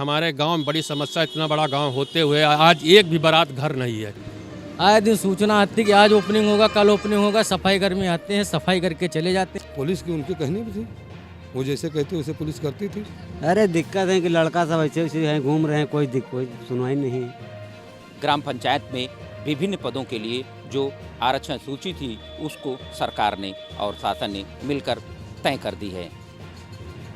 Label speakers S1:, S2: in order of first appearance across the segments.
S1: हमारे गांव में बड़ी समस्या, इतना बड़ा गांव होते हुए आज एक भी बारात घर नहीं है।
S2: आए दिन सूचना आती कि आज ओपनिंग होगा, कल ओपनिंग होगा, सफाई कर्मी आते हैं, सफाई करके चले जाते हैं।
S3: पुलिस की उनकी कहनी भी थी, वो जैसे कहती वैसे पुलिस करती थी।
S4: अरे दिक्कत है कि लड़का सब ऐसे वैसे हैं, घूम रहे हैं, कोई सुनवाई नहीं।
S5: ग्राम पंचायत में विभिन्न पदों के लिए जो आरक्षण सूची थी उसको सरकार ने और शासन ने मिलकर तय कर दी है।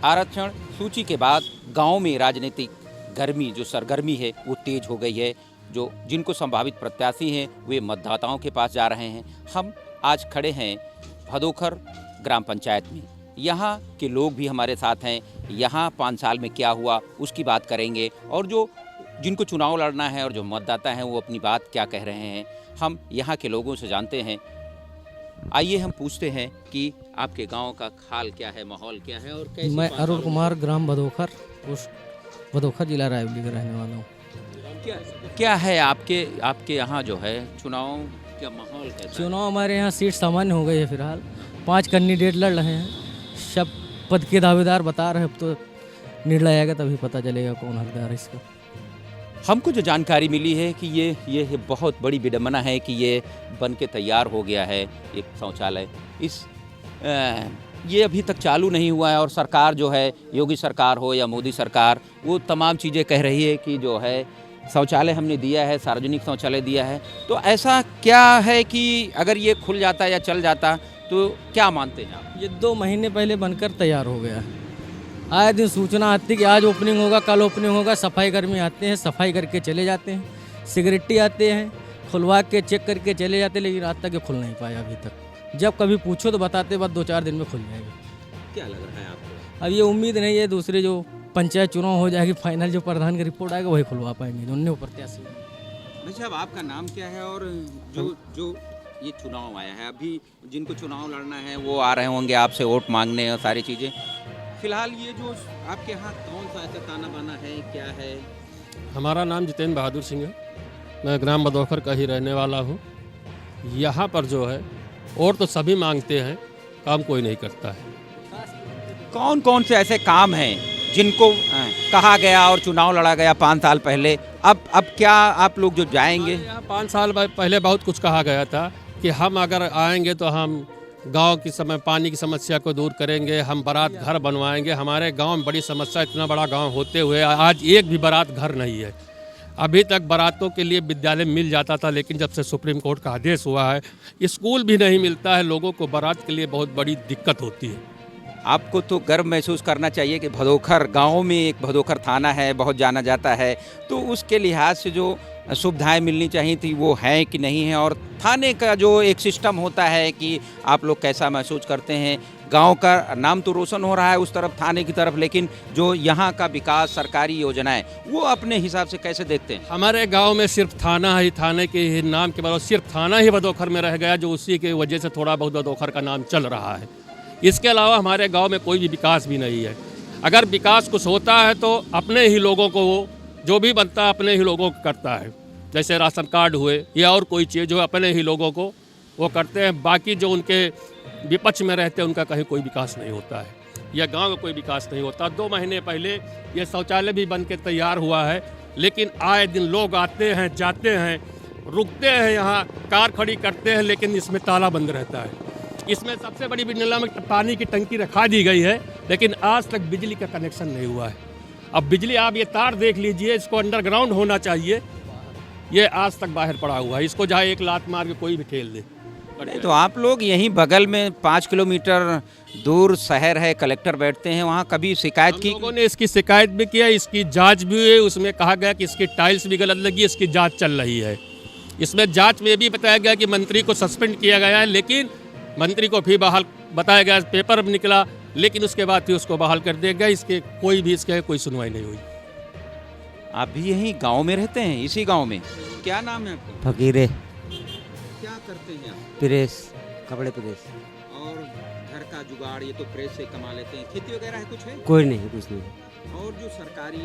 S5: आरक्षण सूची के बाद गांव में राजनीतिक गर्मी जो सरगर्मी है वो तेज हो गई है। जो जिनको संभावित प्रत्याशी हैं वे मतदाताओं के पास जा रहे हैं। हम आज खड़े हैं भदोखर ग्राम पंचायत में। यहाँ के लोग भी हमारे साथ हैं। यहाँ 5 साल में क्या हुआ उसकी बात करेंगे और जो जिनको चुनाव लड़ना है और जो मतदाता हैं वो अपनी बात क्या कह रहे हैं हम यहाँ के लोगों से जानते हैं। आइए हम पूछते हैं कि आपके गांव का हाल क्या है, माहौल क्या है और कैसे।
S2: मैं अरुण कुमार, ग्राम भदोखर, पोस्ट भदोखर, जिला रायबरेली का रहने वाला हूँ।
S5: क्या है आपके यहाँ जो है चुनाव का माहौल कैसा है?
S2: चुनाव हमारे यहाँ सीट सामान्य हो गई है। फिलहाल 5 कैंडिडेट लड़ रहे हैं। सब पद के दावेदार बता रहे हैं। अब तो निर्णय आएगा तभी पता चलेगा कौन हकदार है इसका।
S5: हमको जो जानकारी मिली है कि ये बहुत बड़ी विडंबना है कि ये बन के तैयार हो गया है एक शौचालय। ये अभी तक चालू नहीं हुआ है और सरकार जो है, योगी सरकार हो या मोदी सरकार, वो तमाम चीज़ें कह रही है कि जो है शौचालय हमने दिया है, सार्वजनिक शौचालय दिया है। तो ऐसा क्या है कि अगर ये खुल जाता या चल जाता तो क्या मानते हैं आप?
S2: ये 2 महीने पहले बनकर तैयार हो गया है। आए दिन सूचना आती कि आज ओपनिंग होगा, कल ओपनिंग होगा, सफाई कर्मी आते हैं, सफाई करके चले जाते हैं। सिक्योरिटी आते हैं, खुलवा के चेक करके चले जाते हैं, लेकिन आज तक ये खुल नहीं पाया अभी तक। जब कभी पूछो तो बताते बाद 2-4 दिन में खुल जाएगा।
S5: क्या लग रहा है आपको?
S2: अब ये उम्मीद नहीं है, दूसरे जो पंचायत चुनाव हो जाएगी, फाइनल जो प्रधान की रिपोर्ट आएगा वही खुलवा पाएंगे, उन्हें प्रत्याशी।
S5: भाई साहब, आपका नाम क्या है और जो ये चुनाव आया है, अभी जिनको चुनाव लड़ना है वो आ रहे होंगे आपसे वोट मांगने और सारी चीज़ें। फिलहाल ये जो आपके यहाँ कौन सा ऐसा ताना बाना है, क्या है?
S1: हमारा नाम जितेंद्र बहादुर सिंह है। मैं ग्राम भदोखर का ही रहने वाला हूँ। यहाँ पर जो है और तो सभी मांगते हैं, काम कोई नहीं करता है।
S5: कौन कौन से ऐसे काम हैं जिनको कहा गया और चुनाव लड़ा गया 5 साल पहले, अब क्या आप लोग जो जाएंगे?
S1: 5 साल पहले बहुत कुछ कहा गया था कि हम अगर आएंगे तो हम गांव की पानी की समस्या को दूर करेंगे, हम बारात घर बनवाएंगे। हमारे गांव में बड़ी समस्या, इतना बड़ा गांव होते हुए आज एक भी बारात घर नहीं है। अभी तक बारातों के लिए विद्यालय मिल जाता था, लेकिन जब से सुप्रीम कोर्ट का आदेश हुआ है स्कूल भी नहीं मिलता है। लोगों को बारात के लिए बहुत बड़ी दिक्कत होती है।
S5: आपको तो गर्व महसूस करना चाहिए कि भदोखर गांव में एक भदोखर थाना है, बहुत जाना जाता है। तो उसके लिहाज से जो सुविधाएं मिलनी चाहिए थी वो हैं कि नहीं है, और थाने का जो एक सिस्टम होता है कि आप लोग कैसा महसूस करते हैं? गांव का नाम तो रोशन हो रहा है उस तरफ, थाने की तरफ, लेकिन जो यहाँ का विकास, सरकारी योजनाएं, वो अपने हिसाब से कैसे देखते हैं?
S1: हमारे गांव में सिर्फ थाना ही, थाने के ही नाम के बाद सिर्फ थाना ही भदोखर में रह गया, जो उसी की वजह से थोड़ा बहुत भदोखर का नाम चल रहा है। इसके अलावा हमारे गांव में कोई भी विकास भी नहीं है। अगर विकास कुछ होता है तो अपने ही लोगों को, वो जो भी बनता है अपने ही लोगों को करता है। जैसे राशन कार्ड हुए या और कोई चीज़ जो अपने ही लोगों को वो करते हैं। बाकी जो उनके विपक्ष में रहते हैं उनका कहीं कोई विकास नहीं होता है, या गांव में कोई विकास नहीं होता। 2 महीने पहले ये शौचालय भी बन के तैयार हुआ है, लेकिन आए दिन लोग आते हैं, जाते हैं, रुकते हैं, यहाँ कार खड़ी करते हैं, लेकिन इसमें ताला बंद रहता है। इसमें सबसे बड़ी बिजली में पानी की टंकी रखा दी गई है, लेकिन आज तक बिजली का कनेक्शन नहीं हुआ है। अब बिजली, आप ये तार देख लीजिए, इसको अंडरग्राउंड होना चाहिए, ये आज तक बाहर पड़ा हुआ है। इसको चाहे एक लात मार के कोई भी खेल दे।
S5: तो आप लोग यहीं बगल में 5 किलोमीटर दूर शहर है, कलेक्टर बैठते हैं, वहाँ कभी शिकायत की?
S1: लोगों ने इसकी शिकायत भी किया, इसकी जांच भी हुई। उसमें कहा गया कि इसकी टाइल्स भी गलत लगी, इसकी जांच चल रही है। इसमें जांच में भी बताया गया कि मंत्री को सस्पेंड किया गया है, लेकिन मंत्री को फिर बहाल बताया गया, पेपर में निकला, लेकिन उसके बाद फिर उसको बहाल कर दिया गया। इसके कोई सुनवाई नहीं हुई।
S5: आप भी यहीं गांव में रहते हैं, इसी गांव में? क्या नाम है आपका?
S4: फकीरे।
S5: क्या करते हैं आप?
S4: प्रेस, कपड़े प्रेस।
S5: और घर का जुगाड़ ये तो प्रेस से कमा लेते हैं। खेती वगैरह है, कुछ है?
S4: कोई नहीं, कुछ नहीं।
S5: और जो सरकारी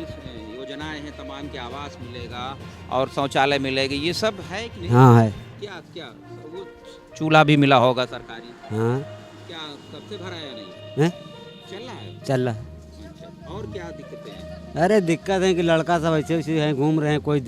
S5: योजनाएं हैं तमाम, के आवास मिलेगा और शौचालय मिलेगा, ये सब है कि नहीं?
S4: हाँ है।
S5: क्या वो चूल्हा भी मिला होगा सरकारी?
S4: हाँ।
S5: क्या कब से भरा है? नहीं
S4: है?
S5: चल रहा है?
S4: चल रहा है।
S5: अच्छा। और क्या दिक्कतें हैं?
S4: अरे दिक्कत है कि लड़का सब ऐसे वैसे हैं घूम रहे हैं, कोई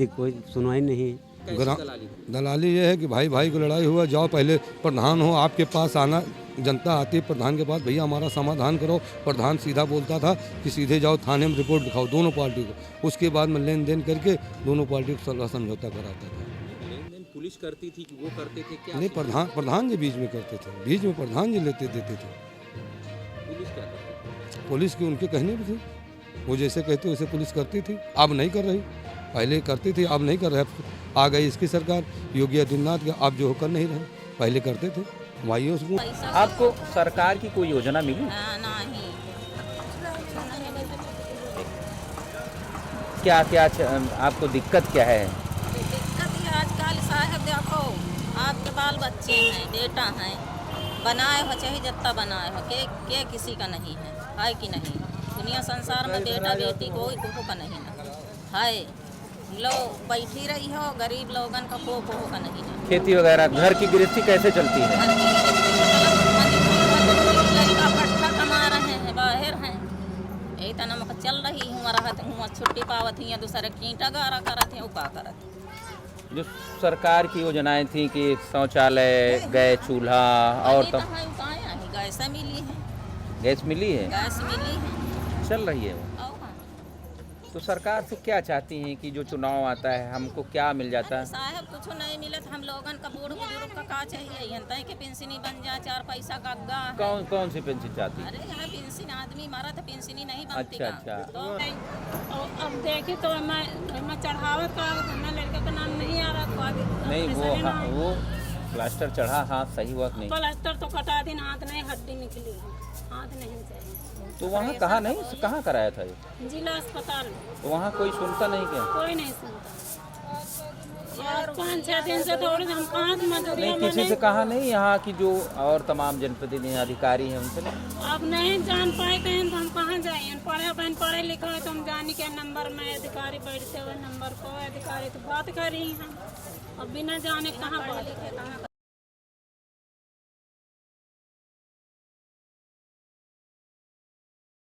S4: सुनवाई नहीं है।
S5: कैसी
S3: ग्रा-
S5: दलाली?
S3: दलाली ये है कि भाई भाई को लड़ाई हुआ, जाओ पहले प्रधान हो, आपके पास आना, जनता आती है प्रधान के पास, भैया हमारा समाधान करो। प्रधान सीधा बोलता था कि सीधे जाओ थाने में रिपोर्ट दिखाओ दोनों पार्टी को। उसके बाद में लेन देन करके दोनों पार्टी को सलाह समझौता कराता था।
S5: लेन देन पुलिस करती थी कि वो करते थे क्या?
S3: नहीं, प्रधान जी बीच में करते थे, बीच में प्रधान जी लेते देते थे।
S5: पुलिस क्या करती थी?
S3: पुलिस की उनके कहने भी थे, वो जैसे कहते वैसे पुलिस करती थी। अब नहीं कर रही, पहले करती थी, अब नहीं कर रहे। आ गई इसकी सरकार योगी आदित्यनाथ की, अब जो कर नहीं रहे, पहले करते थे भाई उसको।
S5: आपको सरकार की कोई योजना मिली?
S6: नहीं।
S5: क्या क्या आपको दिक्कत क्या है?
S6: दिक्कत ये आजकल साहब देखो, आपके बाल बच्चे हैं, बेटा हैं, बनाए हो चाहे जितना बनाए हो, के किसी का नहीं है कि नहीं? दुनिया संसार में बेटा बेटी कोई का नहीं है। लो बैठी रही हो, गरीब लोगन का को का नहीं है।
S5: खेती वगैरह घर की गृहस्थी कैसे चलती है?
S6: लड़का पट्टा कमा रहे हैं, बाहर हैं, यही तना मक चल रही हूँ, रहत हूँ, छुट्टी पावत ही दूसरे कीटा गारा करत हैं, उपा करत।
S5: जो सरकार की योजनाएं थी कि शौचालय, गैस चूल्हा और तो
S6: गैस मिली है,
S5: गैस मिली है,
S6: गैस मिली है,
S5: चल रही है वो। तो सरकार से क्या चाहती हैं कि जो चुनाव आता है हमको क्या मिल जाता है?
S6: साहब कुछ नहीं मिलत, हम लोगन का बूढ़ बुजुर्ग का चाहिए यंता कि पेंशनी बन जाए, 4 पैसा का अग्गा है।
S5: कौन सी पेंशन चाहती है?
S6: अरे यहाँ पेंशन आदमी मारा था, पेंशनी नहीं बनती
S5: अच्छा,
S6: का।
S5: अच्छा।
S6: तो
S7: अब देखे तो मैं चढ़ावत का मैं लड़के का नाम नहीं आ रहा था।
S5: नहीं वो प्लास्टर चढ़ा, हाथ सही हुआ कि नहीं?
S7: प्लास्टर तो कटा दिन, हाथ नहीं, हड्डी निकली, हाथ नहीं चाहिए।
S5: तो वहाँ कहाँ कराया था ये?
S7: जिला अस्पताल में।
S5: तो वहाँ कोई सुनता नहीं क्या?
S7: कोई नहीं सुनता। यार 5-6 दिन से दौड़े हम कहाँ से मजदूरी
S5: नहीं, किसी से कहा नहीं यहाँ की जो और तमाम जनप्रतिनिधि अधिकारी हैं उनसे नहीं?
S7: अब नहीं जान पाए कहीं तो हम कहाँ जाए? पढ़े लिखे हुए तो हम जाने के नंबर में अधिकारी बैठते हुए नंबर को अधिकारी तो बात कर रही हम, अब बिना जाने कहाँ बात।